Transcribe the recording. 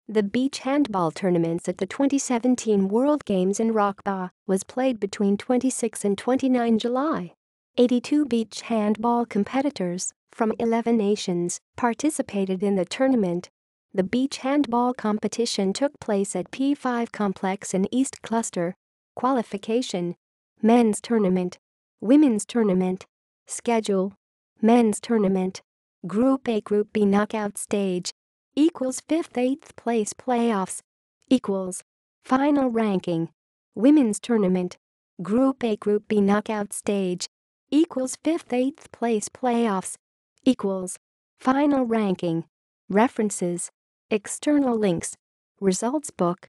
The beach handball tournaments at the 2017 World Games in Wrocław was played between 26 and 29 July. 82 beach handball competitors from 11 nations participated in the tournament. The beach handball competition took place at P5 Complex in East Cluster. Qualification: Men's Tournament, Women's Tournament. Schedule: Men's Tournament. Group A, Group B knockout stage equals 5th-8th place playoffs equals final ranking. Women's Tournament. Group A, Group B knockout stage equals 5th-8th place playoffs equals final ranking. References: external links, results book.